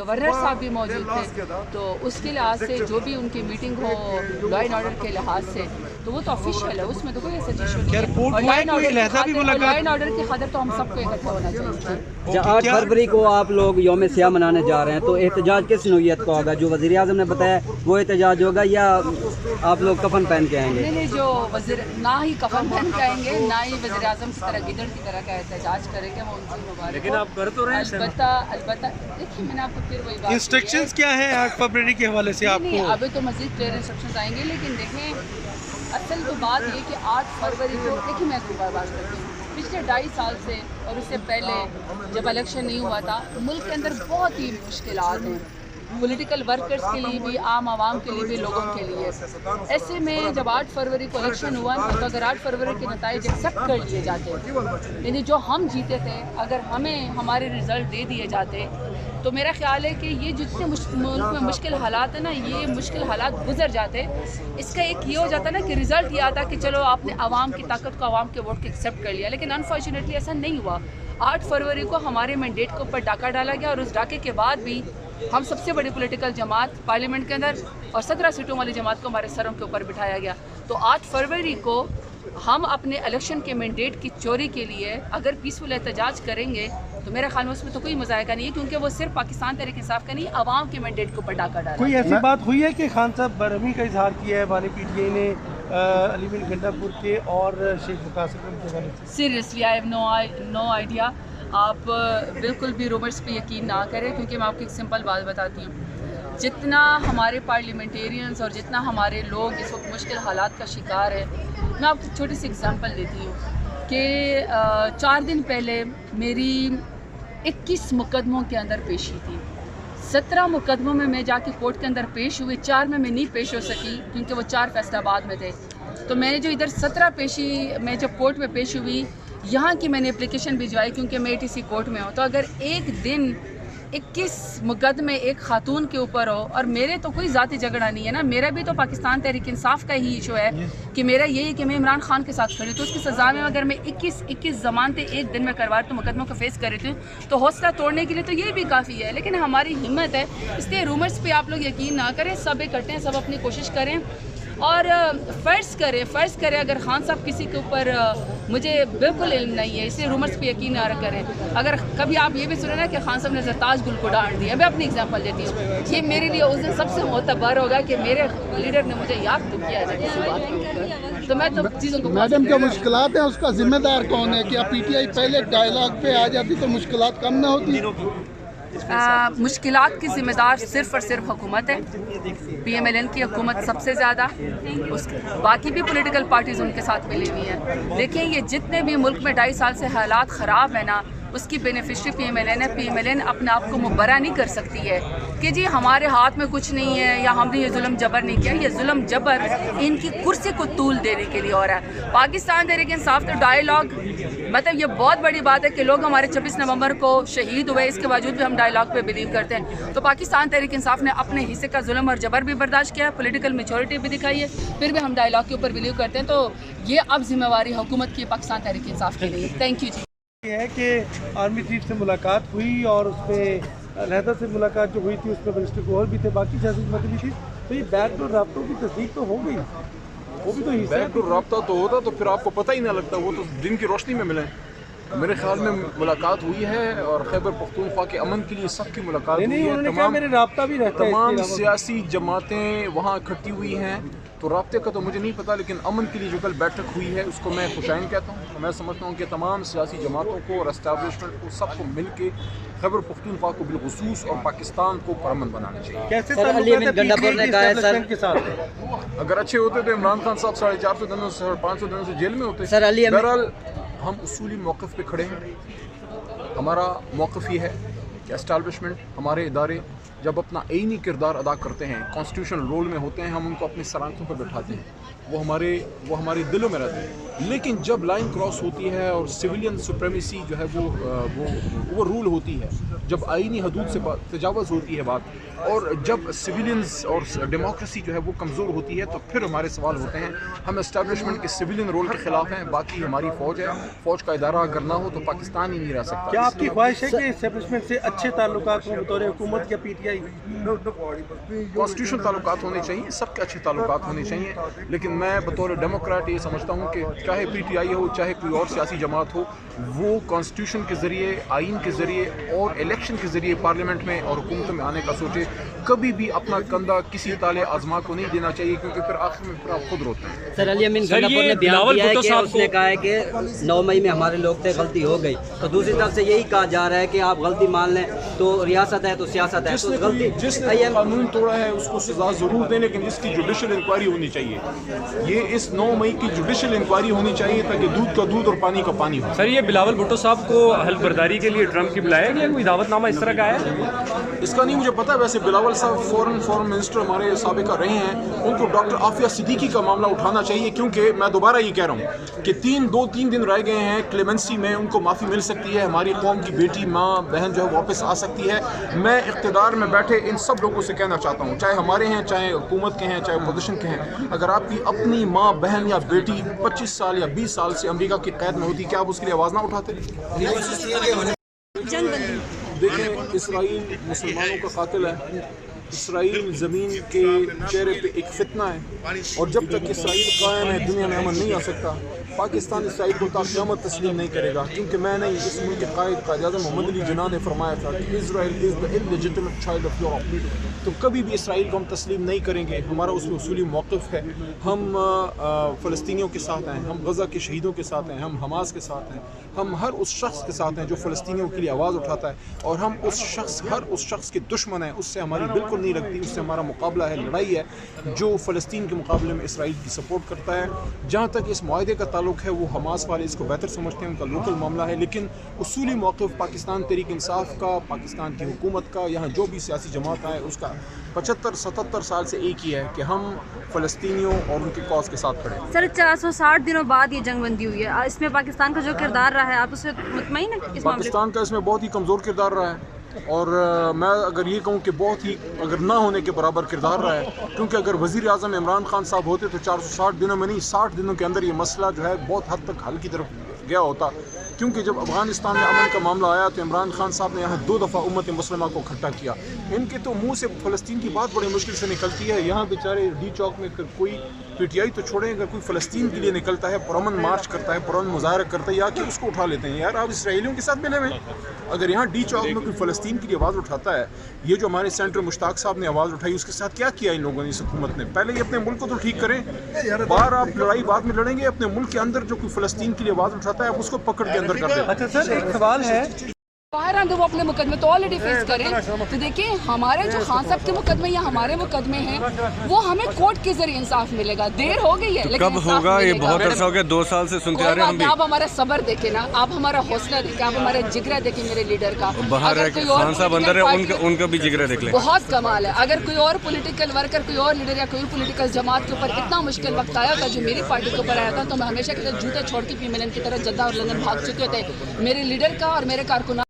Governor साहब भी मौजूद थे, तो उसके लिहाज से जो भी उनकी मीटिंग हो लॉ एंड ऑर्डर के लिहाज से तो वो तो ऑफिशियल है, उसमें तो कोई ऐसा इशू नहीं है। और लॉ एंड ऑर्डर की खातिर तो हम सबको इकट्ठा होना चाहिए। 8 फरवरी को आप लोग यौम सियाह मनाने जा रहे हैं, तो एहतजाज किस नौइयत का होगा? जो वज़ीर आज़म ने बताया वो एहतजाज होगा या आप लोग कफन पहन के आएंगे? नहीं, जो वज़ीर ना ही कफन पहन के आएंगे, ना ही वज़ीर आज़म की तरह गिदड़ की तरह का एहतजाज करेंगे, वो उनकी मुबारक। लेकिन आप कर तो रहे हैं। अलबत्ता देखिए, मैंने आपको फिर वही बात, इंस्ट्रक्शंस क्या है 8 फरवरी के हवाले से आपको? नहीं, अभी तो मज़ीद क्लियर इंस्ट्रक्शंस आएंगे, लेकिन देखें असल तो बात ये कि 8 फरवरी को देखिए, मैं आपको बात करती हूँ, पिछले 2.5 साल से और उससे पहले जब इलेक्शन नहीं हुआ था, मुल्क के अंदर बहुत ही मुश्किलात हैं, पॉलिटिकल वर्कर्स के लिए भी, आम आवाम के लिए भी, लोगों के लिए। ऐसे में जब 8 फरवरी को इलेक्शन हुआ तो अगर 8 फरवरी के नतीजे एक्सेप्ट कर लिए जाते, यानी जो हम जीते थे, अगर हमें हमारे रिज़ल्ट दे दिए जाते, तो मेरा ख्याल है कि ये जितने मुल्क में मुश्किल हालात हैं ना, ये मुश्किल हालात गुजर जाते। इसका एक ये हो जाता ना कि रिज़ल्ट ये आता कि चलो आपने आवाम की ताकत को, आवाम के वोट को एक्सेप्ट कर लिया, लेकिन अनफॉर्चुनेटली ऐसा नहीं हुआ। 8 फरवरी को हमारे मैंडेट के ऊपर डाका डाला गया और उस डाके के बाद भी हम सबसे बड़ी पॉलिटिकल जमात पार्लियामेंट के अंदर और 17 सीटों वाली जमात को हमारे सरों के ऊपर बिठाया गया। तो 8 फरवरी को हम अपने इलेक्शन के मैंडेट की चोरी के लिए अगर पीसफुल एहतजाज करेंगे तो मेरे ख्याल में उसमें तो कोई मज़ा आएगा नहीं है, क्योंकि वो सिर्फ पाकिस्तान तहरीक इंसाफ का नहीं, आवाम के मैंडेट के ऊपर डाका डाला। कोई ऐसी बात हुई है कि खान साहब बरहमी का इजहार किया है वाली PTI ने अली बिन गंडापुर के और शेख मुकासिम के हवाले से? Seriously I have no idea. आप बिल्कुल भी रूमर्स पे यकीन ना करें, क्योंकि मैं आपको एक सिंपल बात बताती हूँ, जितना हमारे पार्लियामेंटेरियंस और जितना हमारे लोग इस वक्त मुश्किल हालात का शिकार है, मैं आपको एक छोटी सी एग्जांपल देती हूँ कि 4 दिन पहले मेरी 21 मुकदमों के अंदर पेशी थी। 17 मुकदमों में मैं जाके कोर्ट के अंदर पेश हुई, 4 में मैं नहीं पेश हो सकी क्योंकि वो 4 फैसलाबाद में थे। तो मैंने जो इधर 17 पेशी मैं जब कोर्ट में पेश हुई, यहाँ की मैंने एप्लीकेशन भिजवाई क्योंकि मैं ATC कोर्ट में हूँ। तो अगर एक दिन 21 मुकदमे एक खातून के ऊपर हो, और मेरे तो कोई ज़ाती झगड़ा नहीं है ना, मेरा भी तो पाकिस्तान तहरीक इंसाफ का ही इशू है कि मेरा यही है कि मैं इमरान खान के साथ खड़ी, तो उसकी सज़ा में अगर मैं 21 ज़मानतें एक दिन में करवा तो मुकदमों को फेस कर रही थी, तो हौसला तोड़ने के लिए तो ये भी काफ़ी है। लेकिन हमारी हिम्मत है, इसलिए रूमर्स पे आप लोग यकीन ना करें, सब इकट्ठे हैं, सब अपनी कोशिश करें और फ़र्ज़ करें अगर खान साहब किसी के ऊपर, मुझे बिल्कुल इल्म नहीं है, इसलिए रूमर्स पे यकीन ना करें। अगर कभी आप ये भी सुने ना कि खान साहब ने ज़रताज गुल को डांट दिया, मैं अपनी एग्जांपल देती हूँ, ये मेरे लिए उस दिन सबसे मोतबर होगा कि मेरे लीडर ने मुझे याद तो किया है किसी बात के ऊपर, तो मैं तो चीज़ों को। मैडम जो मुश्किलात है उसका जिम्मेदार कौन है? क्या PTI पहले डायलॉग पे आ जाती तो मुश्किलात कम ना होती? मुश्किलात की ज़िम्मेदार सिर्फ़ और सिर्फ हुकूमत है, PMLN की हुकूमत सबसे ज़्यादा, बाकी भी पॉलिटिकल पार्टीज़ उनके साथ मिली हुई हैं। देखिए, ये जितने भी मुल्क में 2.5 साल से हालात ख़राब है ना, उसकी बेनिफिशरी PMLN है। PMLN अपने आप को मुबर्रा नहीं कर सकती है कि जी हमारे हाथ में कुछ नहीं है या हमने ये जुल्म जबर नहीं किया। ये जुल्म जबर इनकी कुर्सी को तूल देने के लिए हो रहा है। पाकिस्तान तहरीक इंसाफ तो डायलॉग, मतलब ये बहुत बड़ी बात है कि लोग हमारे 26 नवंबर को शहीद हुए, इसके बावजूद भी हम डायलॉग पे बिलीव करते हैं। तो पाकिस्तान तहरीक इंसाफ ने अपने हिस्से का जुल्म और जबर भी बर्दाश्त किया, पॉलिटिकल मेचोरिटी भी दिखाई है, फिर भी हम डायलॉग के ऊपर बिलीव करते हैं। तो ये अब जिम्मेवारी हुकूमत की पाकिस्तान तहरीक इंसाफ के लिए। थैंक यू जी। ये है कि आर्मी चीफ से मुलाकात हुई और उसमें लहदा से मुलाकात जो हुई थी उसमें मिनिस्टर गोहर भी थे, बाकी सियासतदान भी थी, तो ये बैकडोर राब्तों की तस्दीक तो हो गई, वो भी तो हिस्सा है। बैकडोर राब्ता तो होता तो फिर आपको पता ही ना लगता, वो तो दिन की रोशनी में मिले। मेरे ख्याल में मुलाकात हुई है और खैबर पख्तूनख्वा के अमन के लिए सबकी मुलाकात हुई है। मेरे राब्ता भी रहता है, तमाम सियासी जमातें वहाँ इकट्ठी हुई हैं, तो राब्ते का तो मुझे नहीं पता, लेकिन अमन के लिए जो कल बैठक हुई है उसको मैं खुशाइन कहता हूँ। मैं समझता हूँ कि तमाम सियासी जमातों को और एस्टैब्लिशमेंट को सबको मिल के खैबर पख्तूनख्वा को बिलखुसूस और पाकिस्तान को परमन बनाना चाहिए। कैसे के साथ अगर अच्छे होते तो इमरान खान साहब 450 दिनों से 500 दिनों से जेल में होते। बहरहाल हम उसूली मौक़िफ़ पे खड़े हैं। हमारा मौक़िफ़ ये है कि एस्टैब्लिशमेंट, हमारे इदारे जब अपना आईनी किरदार अदा करते हैं, कॉन्स्टिट्यूशनल रोल में होते हैं, हम उनको अपनी सलाखों पर बैठाते हैं, वो हमारे दिलों में रहते हैं। लेकिन जब लाइन क्रॉस होती है और सिविलियन सुप्रीमेसी जो है वो रूल होती है, जब आईनी हदूद से तजावज़ होती है बात, और जब सिविलियंस और डेमोक्रेसी जो है वो कमज़ोर होती है, तो फिर हमारे सवाल होते हैं। हम एस्टेब्लिशमेंट के सिविलियन रोल के ख़िलाफ़ हैं, बाकी हमारी फ़ौज है, फ़ौज का इदारा अगर ना हो तो पाकिस्तान ही नहीं रह सकता। क्या आपकी ख्वाहिश है कि एस्टेब्लिशमेंट से अच्छे ताल्लुकात हों बतौर हुकूमत या PTI? कॉन्स्टिट्यूशनल ताल्लुकात होने चाहिए, सबके अच्छे ताल्लुकात होने चाहिए, लेकिन मैं बतौर डेमोक्रेट ये समझता हूँ कि चाहे PTI हो, चाहे कोई और सियासी जमात हो, वो कॉन्स्टिट्यूशन के ज़रिए, आइन के ज़रिए और इलेक्शन के ज़रिए पार्लियामेंट में और हुकूमत में आने का सोचे। कभी भी अपना कंधा किसी ताले आजमा को नहीं देना चाहिए, क्योंकि फिर आखिर में फिर आप खुद रोते हैं। सर, अली अमीन गंडापुर ने बयान दिया है कि उसने कहा है कि 9 मई में हमारे लोग थे, गलती हो गई, तो दूसरी तरफ से यही कहा जा रहा है कि आप गलती मान लें तो रियासत है तो सियासत है, तो गलती जिसने कानून तोड़ा है उसको सजा जरूर दें, लेकिन इसकी जुडिशल इंक्वायरी होनी चाहिए। ये इस 9 मई की जुडिशल इंक्वायरी होनी चाहिए ताकि दूध का दूध और पानी का पानी हो। सर, ये बिलावल भुट्टो साहब को हल्फ बर्दारी के लिए ट्रंप की बुलाया गया, कोई दावतनामा इस तरह का है? इसका नहीं मुझे पता। वैसे बिलावल साहब फॉरेन मिनिस्टर हमारे साबिका रहे हैं, उनको डॉक्टर आफिया सिद्दीकी का मामला उठाना चाहिए, क्योंकि मैं दोबारा ये कह रहा हूँ कि 2-3 दिन रह गए हैं क्लेमेंसी में, उनको माफ़ी मिल सकती है, हमारी कौम की बेटी माँ बहन जो है वापस आ सकती है। मैं इक़्तिदार में बैठे इन सब लोगों से कहना चाहता हूँ, चाहे हमारे हैं, चाहे हुकूमत के हैं, चाहे अपोजिशन के हैं, अगर आपकी अपनी माँ बहन या बेटी 25 साल या 20 साल से अमेरिका की कैद में होती, क्या आप उसके लिए आवाज़ ना उठाते? देखें, इसराइल मुसलमानों का कातिल है, इसराइल ज़मीन के चेहरे पे एक फितना है, और जब तक इसराइल कायम है दुनिया में अमन नहीं आ सकता। पाकिस्तान इसराइल को क़यामत तस्लीम नहीं करेगा, क्योंकि मैं नहीं, इस मुल्क के कायद-ए-आज़म मोहम्मद अली जिन्ना ने फरमाया था कि Israel is the illegitimate child of Europe. तो कभी भी इसराइल को हम तस्लीम नहीं करेंगे, हमारा उसमें उसूली मौक़िफ़ है। हम फ़लस्तीनियों के साथ हैं, हम गज़ा के शहीदों के साथ हैं, हम हमास के साथ हैं, हम हर उस शख्स के साथ हैं जो फ़लस्तीनियों के लिए आवाज़ उठाता है, और हम हर उस शख्स के दुश्मन हैं, उससे हमारी बिल्कुल नहीं लगती, उससे हमारा मुकाबला है, लड़ाई है, जो फ़लस्तीन के मुकाबले में इसराइल की सपोर्ट करता है। जहाँ तक इस मुआहदे का ताल्लुक है, वो हमास वाले इसको बेहतर समझते हैं, उनका लोकल मामला है, लेकिन उसूली मौक़िफ़ पाकिस्तान तहरीक इंसाफ का, पाकिस्तान की हुकूमत का, यहाँ जो भी सियासी जमात है उसका 75-77 साल से एक ही है कि हम फ़लस्तीनियों और उनके कॉज के साथ खड़े हैं। सर, 460 दिनों बाद ये जंग बंदी हुई है, इसमें पाकिस्तान का जो किरदार रहा है, आप उससे मुतमईन हैं? पाकिस्तान का इसमें बहुत ही कमज़ोर किरदार रहा है, और मैं अगर ये कहूँ कि बहुत ही अगर ना होने के बराबर किरदार रहा है, क्योंकि अगर वज़ीर आज़म इमरान खान साहब होते तो 460 दिनों में नहीं, 60 दिनों के अंदर ये मसला जो है बहुत हद तक हल की तरफ गया होता। क्योंकि जब अफ़गानिस्तान में अमन का मामला आया तो इमरान खान साहब ने यहाँ 2 दफ़ा उम्मत मुस्लिमा को इकट्ठा किया। इनके तो मुंह से फ़लस्तीन की बात बड़ी मुश्किल से निकलती है। यहाँ बेचारे डी चौक में कोई PTI तो छोड़ें, अगर कोई फ़लस्तीन के लिए निकलता है, पुरअमन मार्च करता है, पुरअमन मुज़ाहरा करता है, या कि उसको उठा लेते हैं। यार, आप इसराइलियों के साथ मिले हुए, अगर यहाँ डी चौक में कोई फ़लस्तीन की आवाज़ उठाता है, ये जो हमारे सेंटर मुश्ताक साहब ने आवाज़ उठाई, उसके साथ क्या किया इन लोगों ने, इस हुकूमत ने? पहले ये अपने मुल्क को तो ठीक करें। बाहर आप लड़ाई बाद में लड़ेंगे, अपने मुल्क के अंदर जो कोई फ़लस्तीन के लिए आवाज़ उठाता है, आप उसको पकड़ के अंदर कर दें। अच्छा सर, एक सवाल है, बाहर आंदे वो अपने मुकदमे तो ऑलरेडी फेस करें, तो देखिए हमारे जो खान साहब के मुकदमे या हमारे मुकदमे हैं, वो हमें कोर्ट के जरिए इंसाफ मिलेगा। देर हो गई है, लेकिन कब होगा? ये बहुत अर्सा हो गया, 2 साल से सुनते आ रहे हैं हम भी। आप हमारा सब्र देखें ना, आप हमारा हौसला देखें, आप हमारा जिगरा देखें मेरे लीडर का। बाहर है कि खान साहब अंदर है, उनका भी जिगरा देख लें। बहुत कमाल है। अगर कोई और पॉलिटिकल वर्कर, कोई और लीडर या कोई पॉलिटिकल जमात के ऊपर इतना मुश्किल वक्त आया था जो मेरी पार्टी के ऊपर आया था, तो मैं हमेशा कहते जूते छोड़ के पी मिलन की तरह जद्दा और लंदन भाग चुके थे। मेरे लीडर का और मेरे कारकुनान